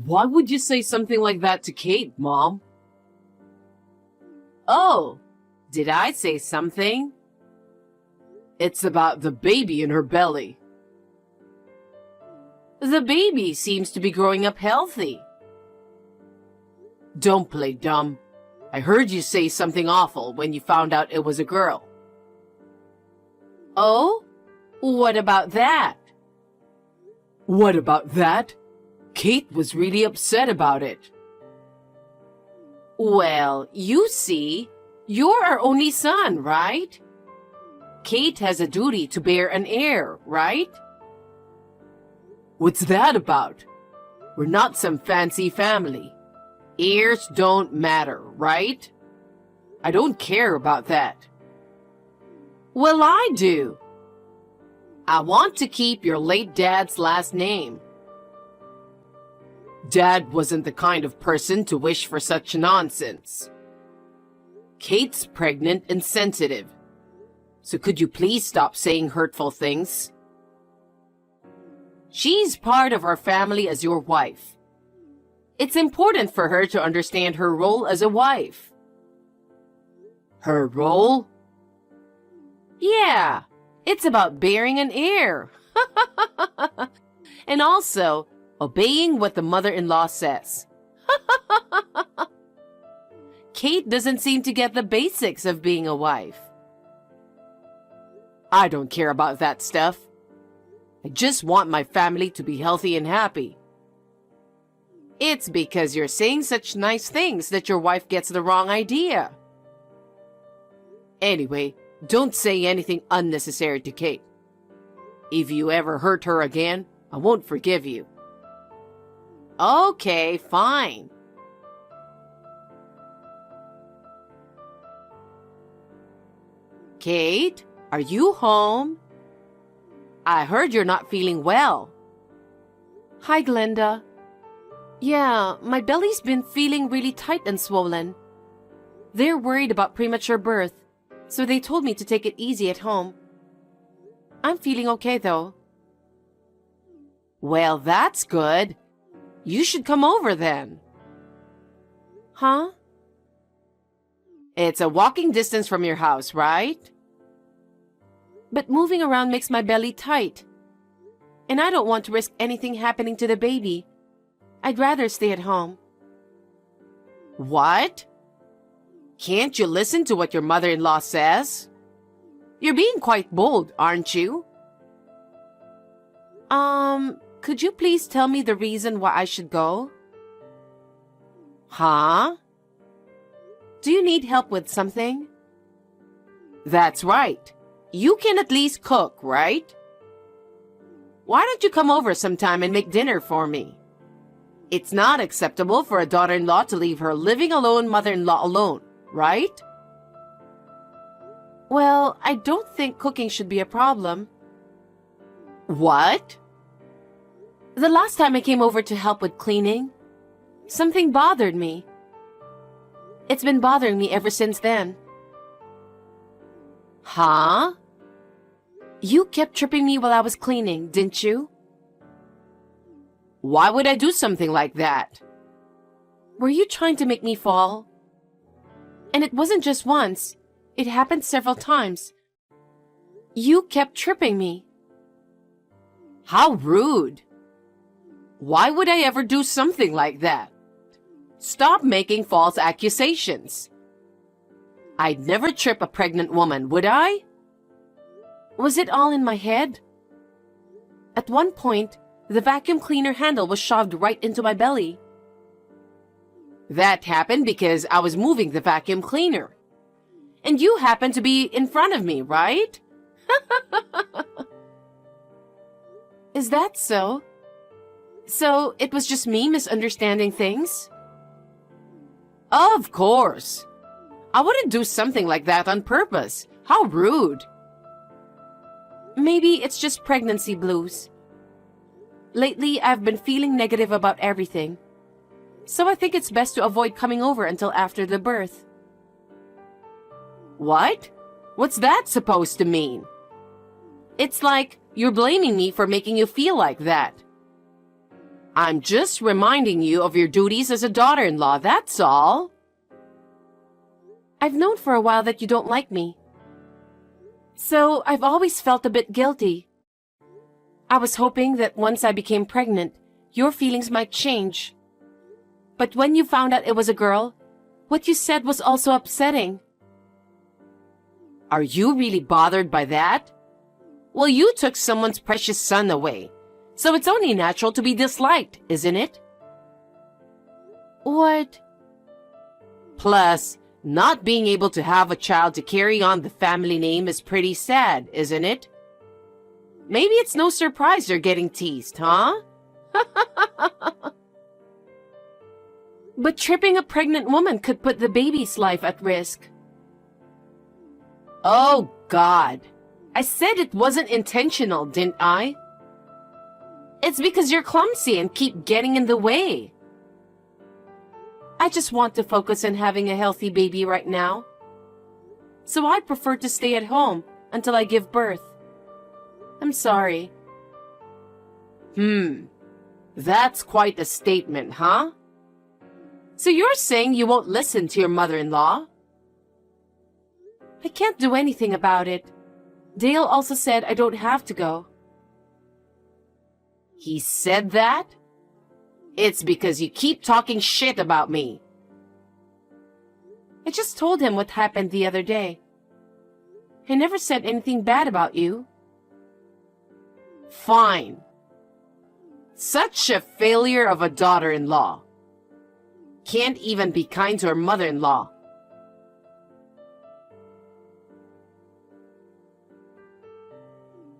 Why would you say something like that to Kate, Mom? Oh, did I say something? It's about the baby in her belly. The baby seems to be growing up healthy. Don't play dumb. I heard you say something awful when you found out it was a girl. Oh? What about that? What about that? Kate was really upset about it. Well, you see, you're our only son, right? Kate has a duty to bear an heir, right? What's that about? We're not some fancy family. Heirs don't matter, right? I don't care about that. Well, I do. I want to keep your late dad's last name. Dad wasn't the kind of person to wish for such nonsense. Kate's pregnant and sensitive. So could you please stop saying hurtful things? She's part of our family as your wife. It's important for her to understand her role as a wife. Her role? Yeah, it's about bearing an heir. And also, obeying what the mother-in-law says. Kate doesn't seem to get the basics of being a wife. I don't care about that stuff. I just want my family to be healthy and happy. It's because you're saying such nice things that your wife gets the wrong idea. Anyway, don't say anything unnecessary to Kate. If you ever hurt her again, I won't forgive you. Okay, fine. Kate, are you home? I heard you're not feeling well. Hi, Glenda. Yeah, my belly's been feeling really tight and swollen. They're worried about premature birth, so they told me to take it easy at home. I'm feeling okay, though. Well, that's good. You should come over then. Huh? It's a walking distance from your house, right? But moving around makes my belly tight. And I don't want to risk anything happening to the baby. I'd rather stay at home. What? Can't you listen to what your mother-in-law says? You're being quite bold, aren't you? Could you please tell me the reason why I should go? Huh? Do you need help with something? That's right. You can at least cook, right? Why don't you come over sometime and make dinner for me? It's not acceptable for a daughter-in-law to leave her living alone mother-in-law alone, right? Well, I don't think cooking should be a problem. What? The last time I came over to help with cleaning, something bothered me. It's been bothering me ever since then. Huh? You kept tripping me while I was cleaning, didn't you? Why would I do something like that? Were you trying to make me fall? And it wasn't just once. It happened several times. You kept tripping me. How rude. Why would I ever do something like that? Stop making false accusations. I'd never trip a pregnant woman, would I? Was it all in my head? At one point, the vacuum cleaner handle was shoved right into my belly. That happened because I was moving the vacuum cleaner. And you happened to be in front of me, right? Is that so? So it was just me misunderstanding things? Of course. I wouldn't do something like that on purpose. How rude. Maybe it's just pregnancy blues. Lately, I've been feeling negative about everything. So I think it's best to avoid coming over until after the birth. What? What's that supposed to mean? It's like you're blaming me for making you feel like that. I'm just reminding you of your duties as a daughter-in-law, that's all. I've known for a while that you don't like me. So I've always felt a bit guilty. I was hoping that once I became pregnant, your feelings might change. But when you found out it was a girl, what you said was also upsetting. Are you really bothered by that? Well, you took someone's precious son away, so it's only natural to be disliked, isn't it? What? Plus, not being able to have a child to carry on the family name is pretty sad, isn't it? Maybe it's no surprise you're getting teased, huh? But tripping a pregnant woman could put the baby's life at risk. Oh, God. I said it wasn't intentional, didn't I? It's because you're clumsy and keep getting in the way. I just want to focus on having a healthy baby right now. So I prefer to stay at home until I give birth. I'm sorry. That's quite a statement, huh? So you're saying you won't listen to your mother-in-law? I can't do anything about it. Dale also said I don't have to go. He said that? It's because you keep talking shit about me. I just told him what happened the other day. I never said anything bad about you. Fine. Such a failure of a daughter-in-law. Can't even be kind to her mother-in-law.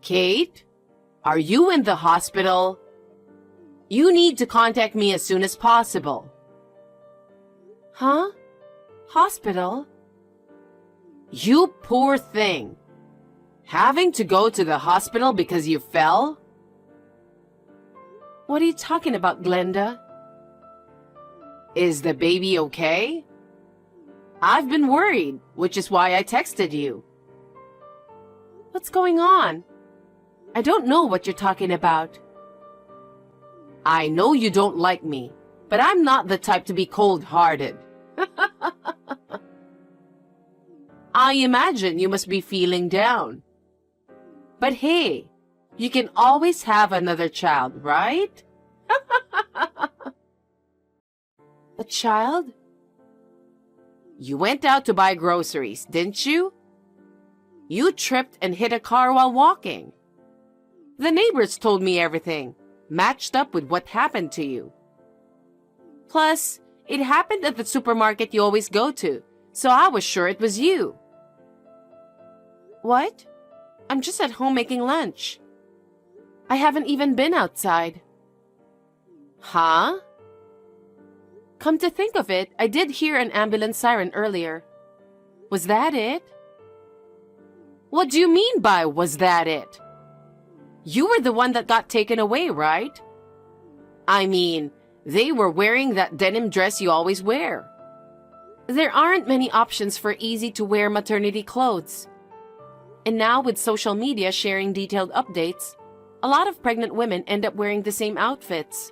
Kate, are you in the hospital? You need to contact me as soon as possible. Huh? Hospital? You poor thing. Having to go to the hospital because you fell? What are you talking about, Glenda? Is the baby okay? I've been worried, which is why I texted you. What's going on? I don't know what you're talking about. I know you don't like me, but I'm not the type to be cold-hearted. I imagine you must be feeling down. But hey, you can always have another child, right? A child? You went out to buy groceries, didn't you? You tripped and hit a car while walking. The neighbors told me everything, matched up with what happened to you. Plus, it happened at the supermarket you always go to, so I was sure it was you. What? I'm just at home making lunch. I haven't even been outside. Huh? Come to think of it, I did hear an ambulance siren earlier. Was that it? What do you mean by was that it? You were the one that got taken away, right? I mean, they were wearing that denim dress you always wear. There aren't many options for easy-to-wear maternity clothes. And now with social media sharing detailed updates, a lot of pregnant women end up wearing the same outfits.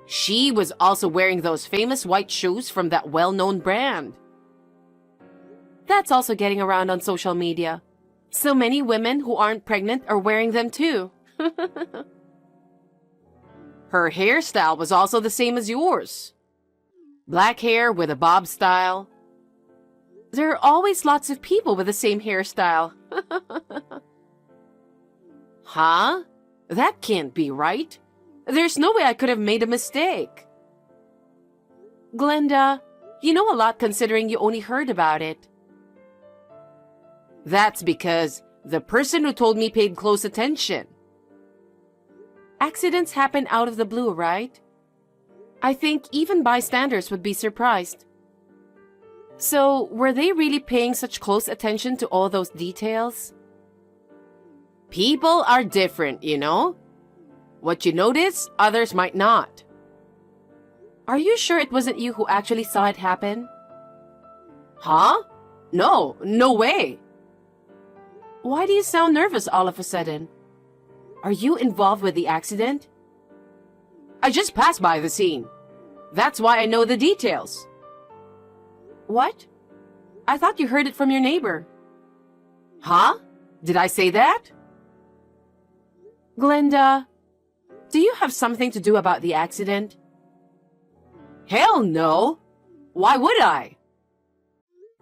She was also wearing those famous white shoes from that well-known brand. That's also getting around on social media. So many women who aren't pregnant are wearing them too. Her hairstyle was also the same as yours. Black hair with a bob style. There are always lots of people with the same hairstyle. Huh? That can't be right. There's no way I could have made a mistake. Glenda, you know a lot considering you only heard about it. That's because the person who told me paid close attention. Accidents happen out of the blue, right? I think even bystanders would be surprised. So, were they really paying such close attention to all those details? People are different, you know? What you notice, others might not. Are you sure it wasn't you who actually saw it happen? Huh? No way. Why do you sound nervous all of a sudden? Are you involved with the accident? I just passed by the scene. That's why I know the details. What? I thought you heard it from your neighbor. Huh? Did I say that? Glenda, do you have something to do about the accident? Hell no! Why would I?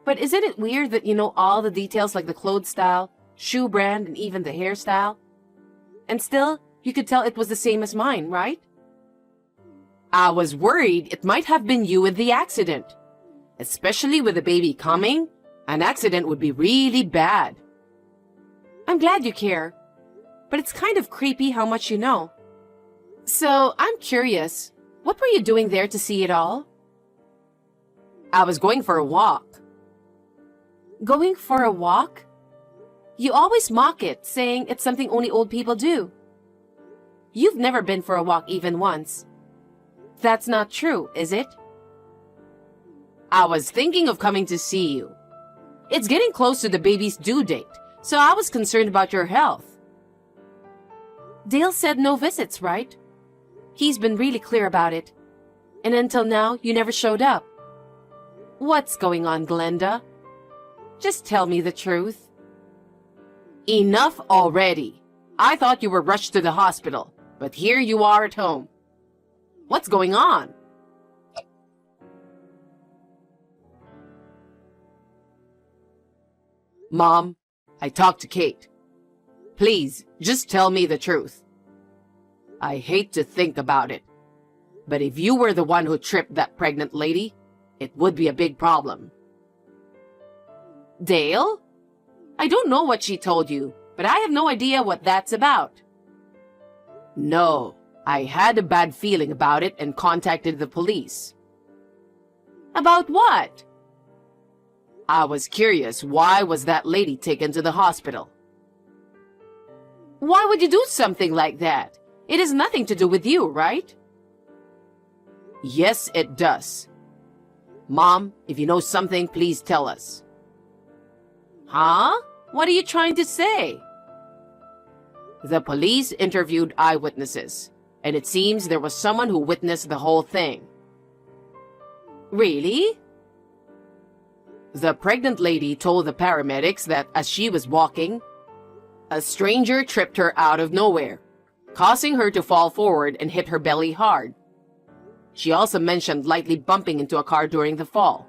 But isn't it weird that you know all the details like the clothes style, shoe brand, and even the hairstyle? And still, you could tell it was the same as mine, right? I was worried it might have been you with the accident. Especially with the baby coming, an accident would be really bad. I'm glad you care, but it's kind of creepy how much you know. So, I'm curious, what were you doing there to see it all? I was going for a walk. Going for a walk? You always mock it, saying it's something only old people do. You've never been for a walk even once. That's not true, is it? I was thinking of coming to see you. It's getting close to the baby's due date, so I was concerned about your health. Dale said no visits, right? He's been really clear about it. And until now, you never showed up. What's going on, Glenda? Just tell me the truth. Enough already. I thought you were rushed to the hospital, but here you are at home. What's going on? Mom, I talked to Kate. Please, just tell me the truth. I hate to think about it, but if you were the one who tripped that pregnant lady, it would be a big problem. Dale? I don't know what she told you, but I have no idea what that's about. No, I had a bad feeling about it and contacted the police. About what? I was curious, why was that lady taken to the hospital? Why would you do something like that? It has nothing to do with you, right? Yes, it does. Mom, if you know something, please tell us. Huh? What are you trying to say? The police interviewed eyewitnesses, and it seems there was someone who witnessed the whole thing. Really? The pregnant lady told the paramedics that as she was walking, a stranger tripped her out of nowhere, causing her to fall forward and hit her belly hard. She also mentioned lightly bumping into a car during the fall.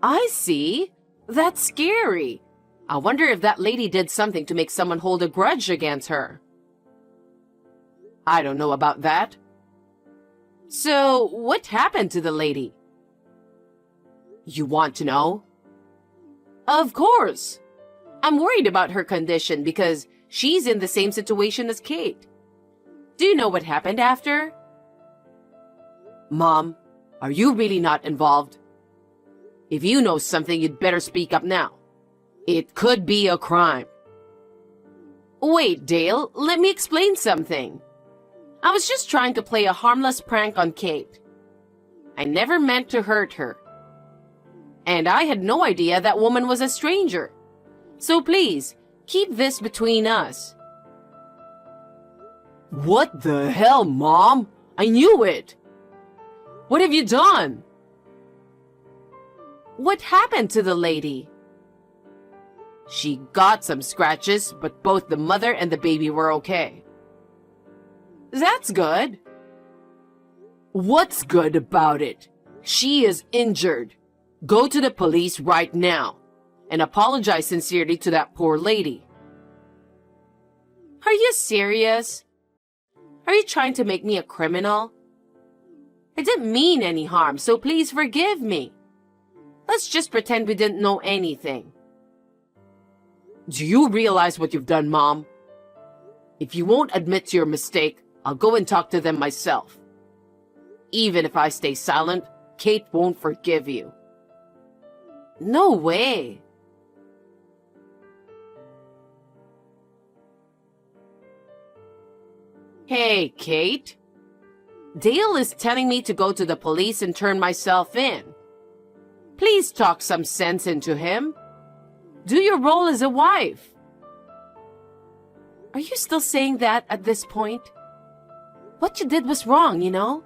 I see. That's scary. I wonder if that lady did something to make someone hold a grudge against her. I don't know about that. So, what happened to the lady? You want to know? Of course. I'm worried about her condition because she's in the same situation as Kate. Do you know what happened after? Mom, are you really not involved? If you know something, you'd better speak up now. It could be a crime. Wait, Dale, let me explain something. I was just trying to play a harmless prank on Kate. I never meant to hurt her. And I had no idea that woman was a stranger. So please, keep this between us. What the hell, Mom? I knew it! What have you done? What happened to the lady? She got some scratches, but both the mother and the baby were okay. That's good. What's good about it? She is injured. Go to the police right now and apologize sincerely to that poor lady. Are you serious? Are you trying to make me a criminal? I didn't mean any harm, so please forgive me. Let's just pretend we didn't know anything. Do you realize what you've done, Mom? If you won't admit to your mistake, I'll go and talk to them myself. Even if I stay silent, Kate won't forgive you. No way. Hey, Kate. Dale is telling me to go to the police and turn myself in. Please talk some sense into him. Do your role as a wife. Are you still saying that at this point? What you did was wrong, you know?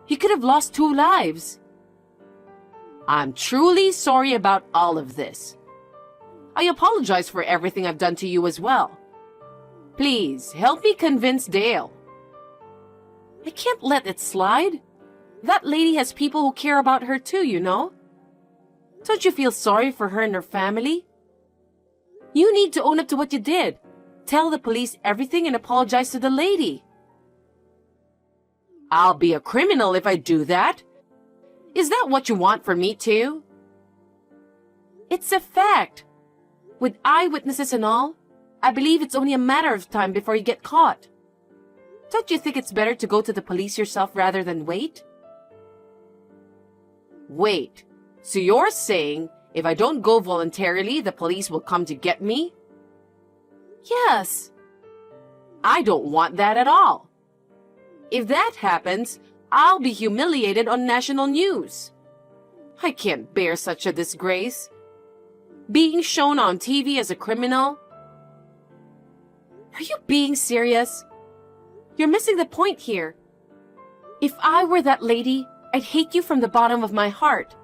You could have lost 2 lives. I'm truly sorry about all of this. I apologize for everything I've done to you as well. Please, help me convince Dale. I can't let it slide. That lady has people who care about her too, you know? Don't you feel sorry for her and her family? You need to own up to what you did. Tell the police everything and apologize to the lady. I'll be a criminal if I do that. Is that what you want for me too? It's a fact. With eyewitnesses and all, I believe it's only a matter of time before you get caught. Don't you think it's better to go to the police yourself rather than wait? Wait, so you're saying if I don't go voluntarily, the police will come to get me? Yes. I don't want that at all. If that happens, I'll be humiliated on national news. I can't bear such a disgrace. Being shown on TV as a criminal? Are you being serious? You're missing the point here. If I were that lady, I'd hate you from the bottom of my heart.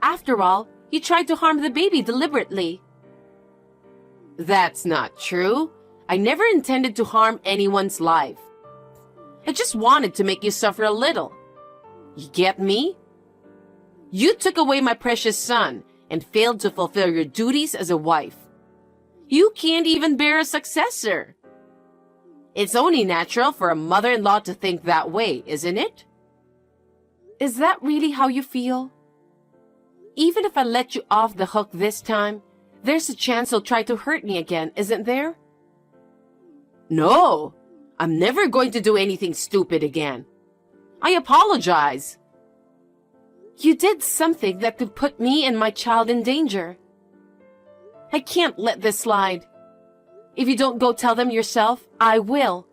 After all, you tried to harm the baby deliberately. That's not true. I never intended to harm anyone's life. I just wanted to make you suffer a little. You get me? You took away my precious son and failed to fulfill your duties as a wife. You can't even bear a successor. It's only natural for a mother-in-law to think that way, isn't it? Is that really how you feel? Even if I let you off the hook this time, there's a chance you'll try to hurt me again, isn't there? No, I'm never going to do anything stupid again. I apologize. You did something that could put me and my child in danger. I can't let this slide. If you don't go tell them yourself, I will.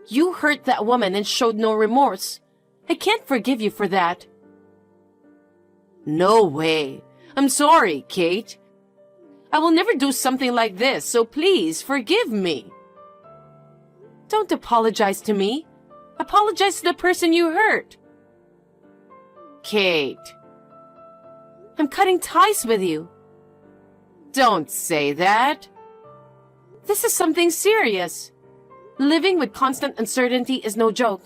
You hurt that woman and showed no remorse. I can't forgive you for that. No way. I'm sorry, Kate. I will never do something like this, so please forgive me. Don't apologize to me. Apologize to the person you hurt. Kate. I'm cutting ties with you. Don't say that. This is something serious. Living with constant uncertainty is no joke.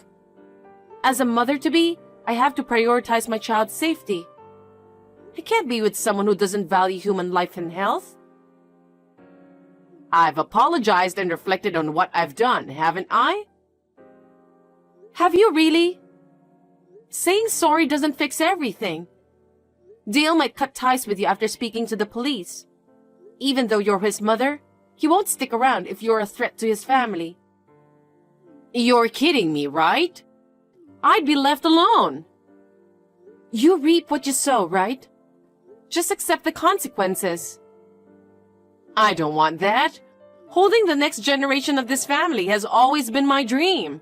As a mother-to-be, I have to prioritize my child's safety. I can't be with someone who doesn't value human life and health. I've apologized and reflected on what I've done, haven't I? Have you really? Saying sorry doesn't fix everything. Dale might cut ties with you after speaking to the police. Even though you're his mother, he won't stick around if you're a threat to his family. You're kidding me, right? I'd be left alone. You reap what you sow, right? Just accept the consequences. I don't want that. Holding the next generation of this family has always been my dream.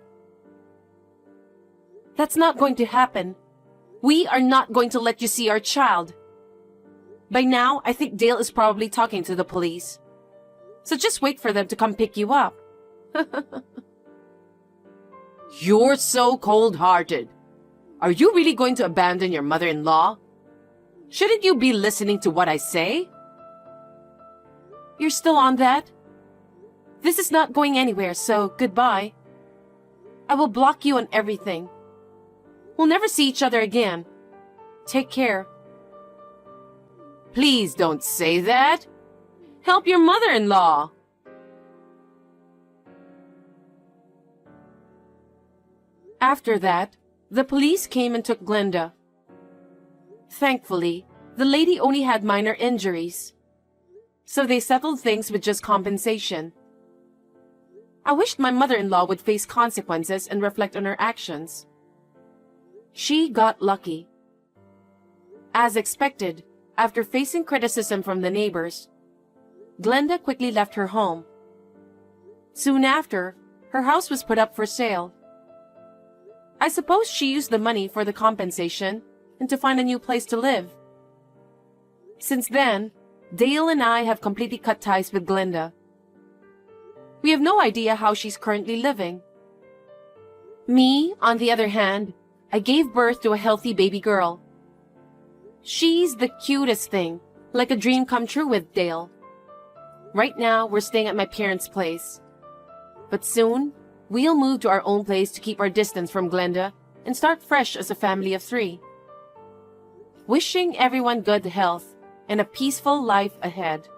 That's not going to happen. We are not going to let you see our child. By now, I think Dale is probably talking to the police. So just wait for them to come pick you up. You're so cold-hearted. Are you really going to abandon your mother-in-law? Shouldn't you be listening to what I say? You're still on that? This is not going anywhere, so goodbye. I will block you on everything. We'll never see each other again. Take care. Please don't say that. Help your mother-in-law. After that, the police came and took Glenda. Thankfully, the lady only had minor injuries, so they settled things with just compensation. I wished my mother-in-law would face consequences and reflect on her actions. She got lucky. As expected, after facing criticism from the neighbors, Glenda quickly left her home. Soon after, her house was put up for sale. I suppose she used the money for the compensation and to find a new place to live. Since then, Dale and I have completely cut ties with Glenda. We have no idea how she's currently living. Me, on the other hand, I gave birth to a healthy baby girl. She's the cutest thing, like a dream come true with Dale. Right now, we're staying at my parents' place. But soon, we'll move to our own place to keep our distance from Glenda and start fresh as a family of 3. Wishing everyone good health and a peaceful life ahead.